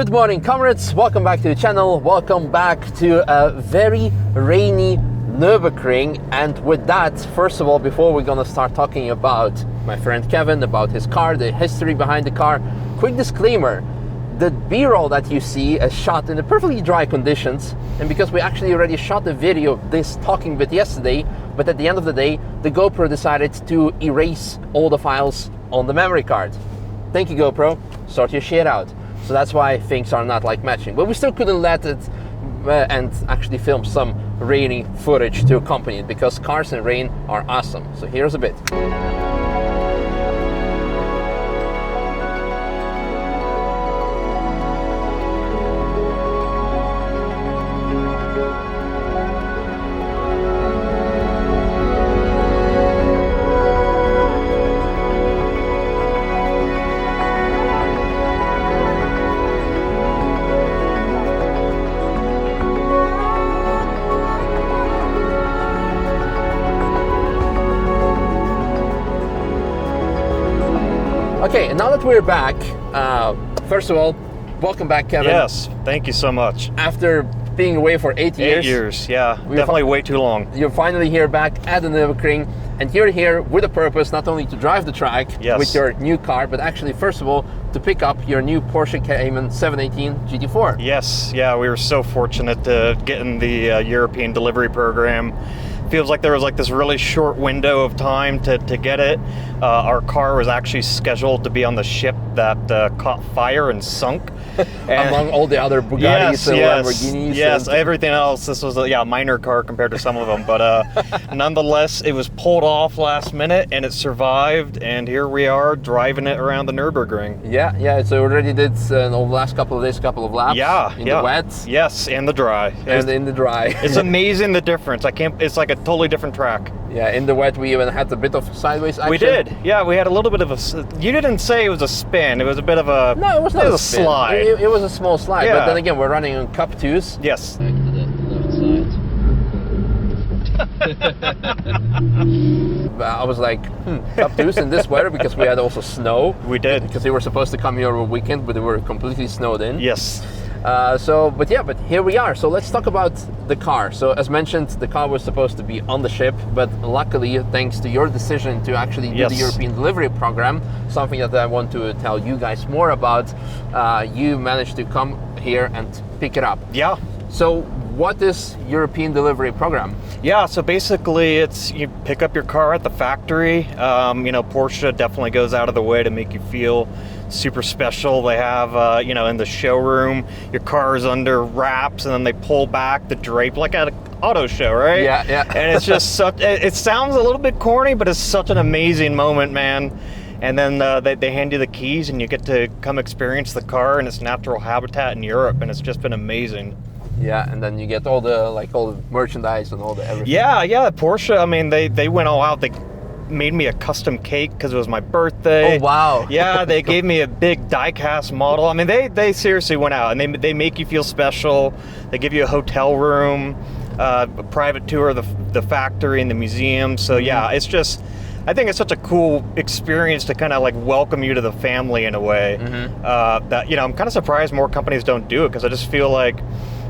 Good morning, comrades. Welcome back to the channel. Welcome back to a very rainy Nürburgring. And with that, first of all, before we're gonna start talking about my friend Kevin, about his car, the history behind the car, quick disclaimer. The B-roll that you see is shot in the perfectly dry conditions, and because we actually already shot a video of this talking bit yesterday, but at the end of the day, the GoPro decided to erase all the files on the memory card. Thank you, GoPro. Sort your shit out. So that's why things are not like matching. But we still couldn't let it and actually film some rainy footage to accompany it, because cars in rain are awesome. So here's a bit. Okay, and now that we're back, first of all, welcome back, Kevin. Yes, thank you so much. After being away for 8 years. 8 years, yeah, definitely way too long. You're finally here back at the Nürburgring, and you're here with a purpose, not only to drive the track with your new car, but actually, first of all, to pick up your new Porsche Cayman 718 GT4. Yes, yeah, we were so fortunate to get in the European delivery program. Feels like there was like this really short window of time to get it. Our car was actually scheduled to be on the ship that caught fire and sunk. And among all the other Bugattis and Lamborghinis. Yes, everything else. This was a minor car compared to some of them, but nonetheless, it was pulled off last minute and it survived, and here we are driving it around the Nürburgring. Yeah, so already did over the last couple of days, couple of laps. In the wet. Yes, and the dry. And in the dry. It's amazing the difference. It's like a totally different track. Yeah, in the wet we even had a bit of sideways action. We did. Yeah, we had a little bit of a. You didn't say it was a spin. It was a bit of a. No, it was not a spin. Slide. It was a small slide. But then again, we're running on Cup 2s. Yes. Back to the left side. I was like, Cup 2s in this weather, because we had also snow. We did. Because they were supposed to come here over a weekend, but they were completely snowed in. Yes. But here we are. So let's talk about the car. So as mentioned, the car was supposed to be on the ship, but luckily, thanks to your decision to actually do the European delivery program, something that I want to tell you guys more about, you managed to come here and pick it up. Yeah. So what is European delivery program? Yeah, so basically it's you pick up your car at the factory. Porsche definitely goes out of the way to make you feel super special. They have, in the showroom, your car is under wraps and then they pull back the drape like at an auto show, right? Yeah. And it's just it sounds a little bit corny, but it's such an amazing moment, man. And then they hand you the keys and you get to come experience the car in its natural habitat in Europe, and it's just been amazing. Yeah, and then you get all the merchandise and all the everything. Yeah, Porsche, I mean, they went all out. They made me a custom cake because it was my birthday. Oh, wow. Yeah, they gave me a big die-cast model. I mean, they seriously went out, and they make you feel special. They give you a hotel room, a private tour of the factory and the museum. So yeah, it's just, I think it's such a cool experience to kind of like welcome you to the family in a way. That, I'm kind of surprised more companies don't do it, because I just feel like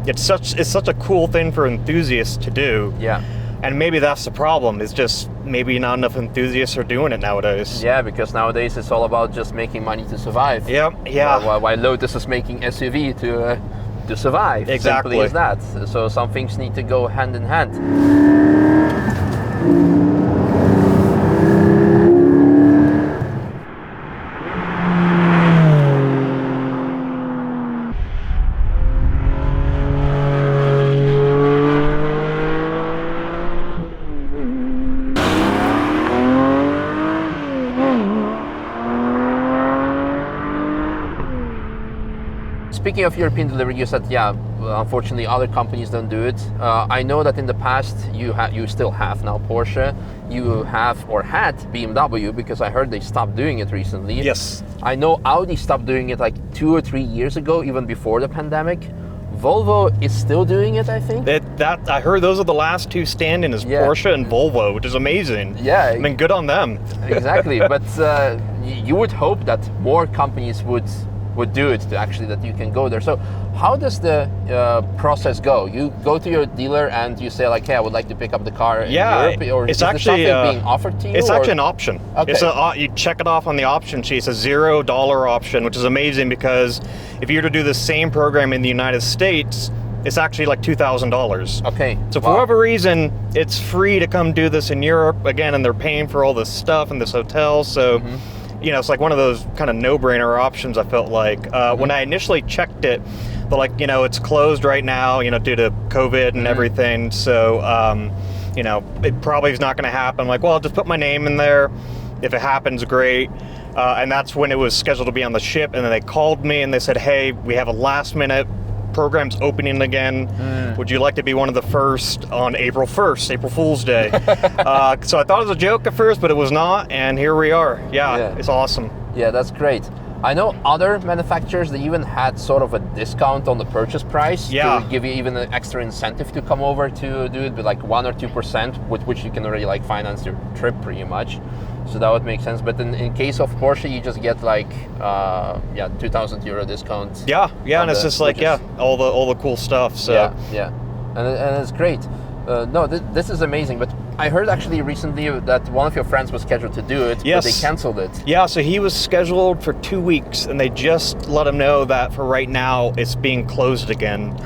it's such a cool thing for enthusiasts to do. Yeah. And maybe that's the problem. It's just maybe not enough enthusiasts are doing it nowadays. Yeah, because nowadays it's all about just making money to survive. Yep. Yeah. While Lotus is making SUV to survive. Exactly. Simply as that. So some things need to go hand in hand. Speaking of European delivery, you said, unfortunately other companies don't do it. I know that in the past you still have now Porsche, you have or had BMW, because I heard they stopped doing it recently. Yes. I know Audi stopped doing it like 2 or 3 years ago, even before the pandemic. Volvo is still doing it, I think. That I heard those are the last two standing is Porsche and Volvo, which is amazing. Yeah. I mean, good on them. Exactly, but you would hope that more companies would would do it to actually that you can go there. So how does the process go? You go to your dealer and you say like, hey, I would like to pick up the car in Europe, or it's is actually something being offered to you? It's actually an option. Okay. You check it off on the option sheet. It's a $0 option, which is amazing because if you were to do the same program in the United States, it's actually like $2,000. Okay. So for whatever reason, it's free to come do this in Europe again, and they're paying for all this stuff in this hotel. So, you know, it's like one of those kind of no-brainer options. I felt like when I initially checked it, they're like, you know, it's closed right now, you know, due to COVID and everything. So, you know, it probably is not going to happen. I'm like, well, I'll just put my name in there. If it happens, great. And that's when it was scheduled to be on the ship. And then they called me and they said, hey, we have a last-minute program's opening again. Would you like to be one of the first on April 1st, April Fool's Day? So I thought it was a joke at first, but it was not, and here we are. Yeah, it's awesome. Yeah, that's great. I know other manufacturers, they even had sort of a discount on the purchase price to give you even an extra incentive to come over to do it, with like 1 or 2%, with which you can already like finance your trip pretty much. So that would make sense. But in case of Porsche, you just get like €2,000 discount. Yeah, and it's just like all the cool stuff. So and it's great. No, this is amazing. But I heard actually recently that one of your friends was scheduled to do it, but they canceled it. Yeah, so he was scheduled for 2 weeks, and they just let him know that for right now it's being closed again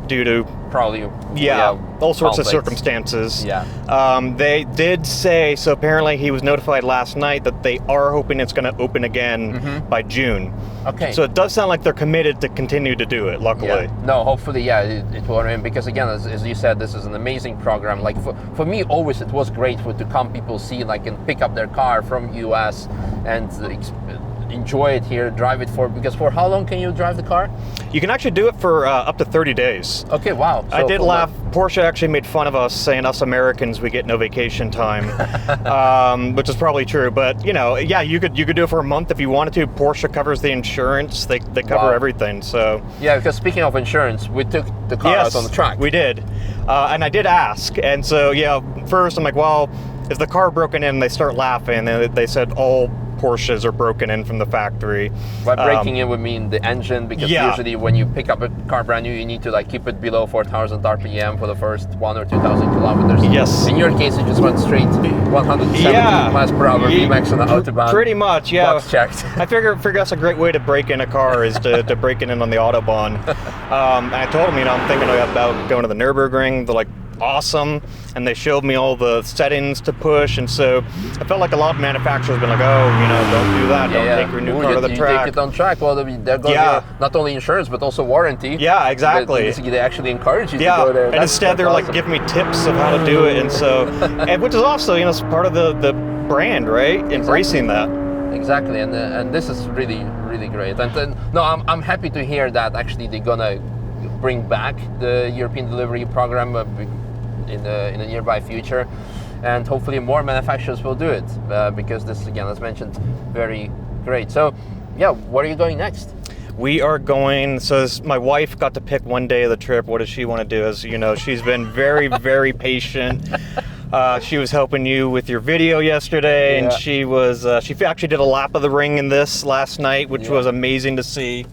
due to probably all sorts of circumstances. They did say, so apparently he was notified last night that they are hoping it's going to open again by June. Okay. So it does sound like they're committed to continue to do it, luckily. No, hopefully, it will remain, because again, as you said, this is an amazing program. Like for me, always it was great to come people see, like, and pick up their car from US and enjoy it here, drive it because for how long can you drive the car? You can actually do it for up to 30 days. Okay, wow. So I did laugh. Porsche actually made fun of us, saying us Americans, we get no vacation time, which is probably true. But, you know, you could do it for a month if you wanted to. Porsche covers the insurance. They cover everything. So yeah, because speaking of insurance, we took the car out on the track. We did. And I did ask. And so, first I'm like, well, is the car broken in? They start laughing. And they said all Porsches are broken in from the factory. By breaking in would mean the engine, because usually when you pick up a car brand new, you need to like keep it below 4,000 RPM for the first 1 or 2,000 kilometers. Yes. In your case, it just went straight 170 miles per hour VMAX on the Autobahn. Pretty much, Box checked. I figure that's a great way to break in a car is to break it in on the Autobahn. And I told them, I'm thinking about going to the Nürburgring. They're like, awesome, and they showed me all the settings to push, and so I felt like a lot of manufacturers have been like, don't do that, don't take your new car to the track. Take it on track. Well, there goes your, not only insurance but also warranty. Yeah, exactly. They actually encourage you to go there. And instead they're like giving me tips of how to do it, and so and which is also it's part of the brand, right? Embracing that. Exactly, and this is really, really great. And then, I'm happy to hear that actually they're gonna bring back the European delivery program in the nearby future, and hopefully more manufacturers will do it, because this, again, as mentioned, very great. So where are you going next? We are going, my wife got to pick one day of the trip. What does she want to do? As you know, she's been very, very patient. She was helping you with your video yesterday, and she actually did a lap of the ring in this last night, which was amazing to see.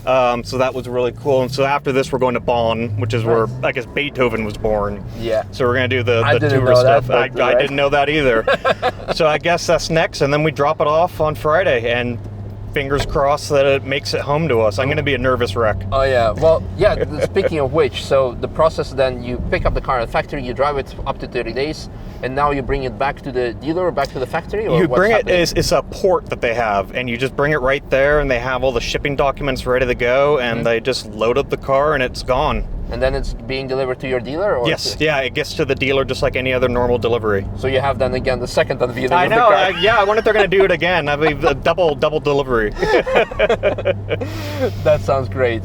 So that was really cool. And so after this, we're going to Bonn, which is where I guess Beethoven was born. Yeah. So we're going to do the tour stuff. I didn't know that either. So I guess that's next, and then we drop it off on Friday, and fingers crossed that it makes it home to us. I'm going to be a nervous wreck. Oh yeah. Well, speaking of which, so the process then, you pick up the car at the factory, you drive it up to 30 days, and now you bring it back to the dealer or back to the factory? Or you bring it, it's a port that they have, and you just bring it right there, and they have all the shipping documents ready to go, and they just load up the car, and it's gone. And then it's being delivered to your dealer? Or yes, it gets to the dealer just like any other normal delivery. So you have then again the second unveiling I of know, the car. I wonder if they're going to do it again. I mean, a double delivery. That sounds great.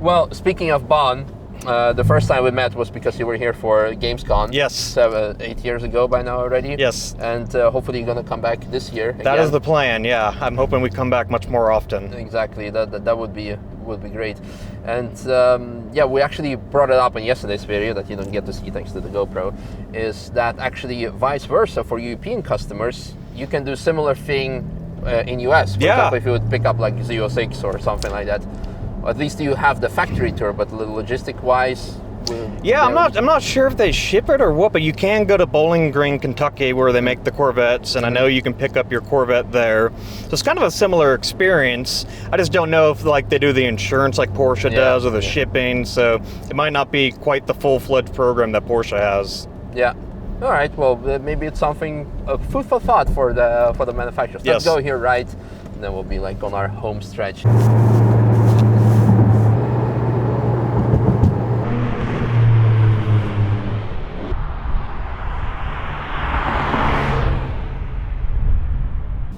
Well, speaking of Bonn, the first time we met was because you were here for Gamescom. Yes. 8 years ago by now already. Yes. And hopefully you're going to come back this year again. That is the plan, yeah. I'm hoping we come back much more often. Exactly, that would be great. And we actually brought it up in yesterday's video that you don't get to see thanks to the GoPro, is that actually vice versa for European customers, you can do similar thing in US. For Yeah. example, if you would pick up like Z06 or something like that, at least you have the factory tour. But logistic-wise, Yeah, I'm not sure if they ship it or what, but you can go to Bowling Green, Kentucky, where they make the Corvettes, and I know you can pick up your Corvette there. So it's kind of a similar experience. I just don't know if like they do the insurance like Porsche does or the shipping, so it might not be quite the full-fledged program that Porsche has. Yeah. All right. Well, maybe it's something food for thought for the manufacturers. Let's go here, right? And then we'll be like on our home stretch.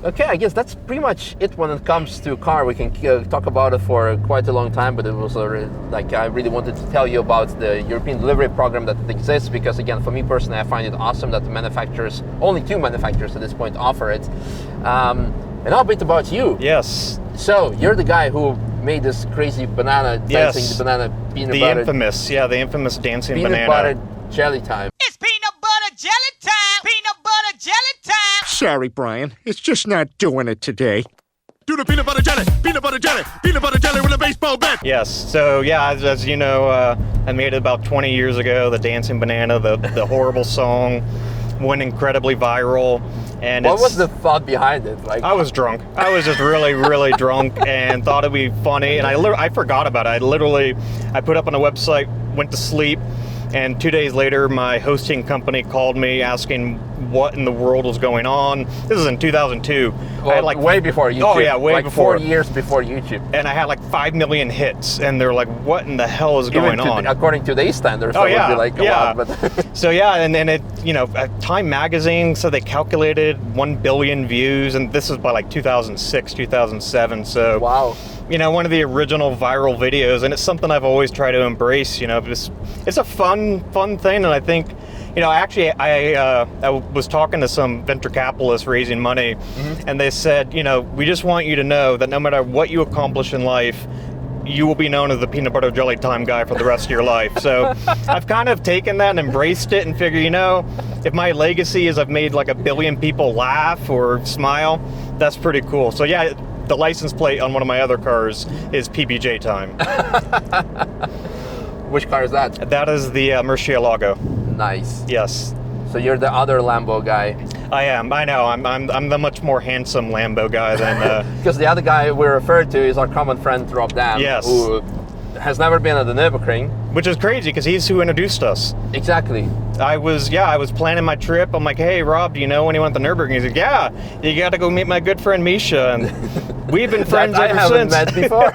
Okay, I guess that's pretty much it when it comes to car. We can talk about it for quite a long time, but it was like I really wanted to tell you about the European delivery program that exists, because again, for me personally, I find it awesome that the manufacturers, only 2 manufacturers at this point, offer it. And now a bit about you. Yes. So you're the guy who made this crazy banana, dancing banana peanut butter. The infamous dancing peanut banana. butter jelly time. It's peanut butter jelly time! Peanut butter jelly time! Sorry, Brian. It's just not doing it today. Do the peanut butter jelly with a baseball bat. Yes. So yeah, as you know, I made it about 20 years ago. The dancing banana, the horrible song, went incredibly viral. And what was the thought behind it? Like, I was drunk. I was just really, really drunk, and thought it'd be funny. And I forgot about it. I put up on a website, went to sleep, and 2 days later, my hosting company called me asking what in the world was going on. This is in 2002. well, I had like way before YouTube. Oh yeah, way like before. 4 years before YouTube. And I had like 5 million hits, and they're like, "What in the hell is going on?" According to today's standards, Oh, that yeah, would be like a yeah. lot. But So yeah, and then it, Time Magazine, so they calculated 1 billion views, and this was by like 2006, 2007. So wow. one of the original viral videos, and it's something I've always tried to embrace. It's a fun thing, and I think, actually, I was talking to some venture capitalists raising money, and they said, we just want you to know that no matter what you accomplish in life, you will be known as the peanut butter jelly time guy for the rest of your life. So I've kind of taken that and embraced it and figure, if my legacy is I've made like 1 billion people laugh or smile, that's pretty cool. So yeah, the license plate on one of my other cars is PBJ time. Which car is that? That is the Murcielago. Nice. Yes. So you're the other Lambo guy. I am. I know. I'm the much more handsome Lambo guy than. Because the other guy we referred to is our common friend Rob Dahm, Yes. who has never been at the Nürburgring. Which is crazy because he's who introduced us. Exactly. I was planning my trip. I'm like, hey Rob, do you know anyone at the Nürburgring? He's like, yeah, you got to go meet my good friend Misha, and we've been friends I ever haven't since. met before.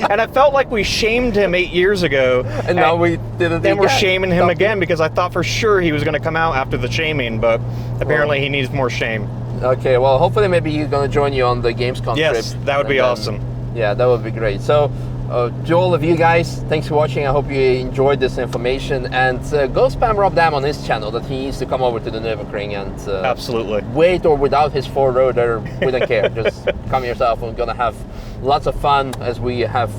And I felt like we shamed him 8 years ago, And now we did it then we're again. shaming him again because I thought for sure he was going to come out after the shaming, but apparently he needs more shame. Okay, well, hopefully maybe he's going to join you on the Gamescom Yes, trip. that would be And, awesome. Yeah, that would be great. So, to all of you guys, thanks for watching. I hope you enjoyed this information. And go spam Rob Dahm on his channel that he needs to come over to the Nürburgring and Absolutely. with or without his 4-rotor, we don't care. Just come yourself. We're going to have lots of fun, as we have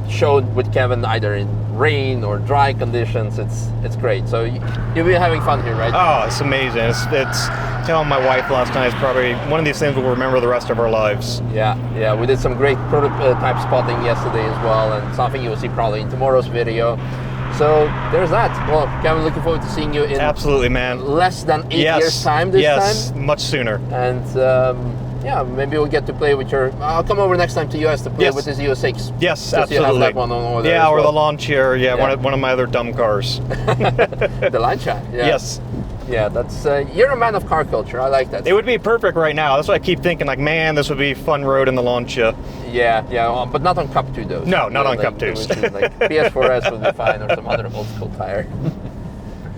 shown with Kevin, either in rain or dry conditions. It's great. So you'll be having fun here, right? Oh, it's amazing. It's telling my wife last night, it's probably one of these things we'll remember the rest of our lives. Yeah, we did some great prototype spotting yesterday as well, and something you'll see probably in tomorrow's video. So there's that. Well, Kevin, looking forward to seeing you in Absolutely, man. less than 8 years time this yes, time. much sooner. And yeah, maybe we'll get to play with your... I'll come over next time to US to play Yes. with this Z06. Yes, Since absolutely. you have that one on order yeah, as or well. the lawn chair. Yeah, Yeah. one of my other dumb cars. The Lancia. Yeah. Yes. Yeah, that's... you're a man of car culture. I like that. It would be perfect right now. That's why I keep thinking, like, man, this would be a fun road in the Lancia. Yeah, but not on Cup 2 though. No, not on like, Cup 2s. Like PS4S would be fine, or some other old school tire.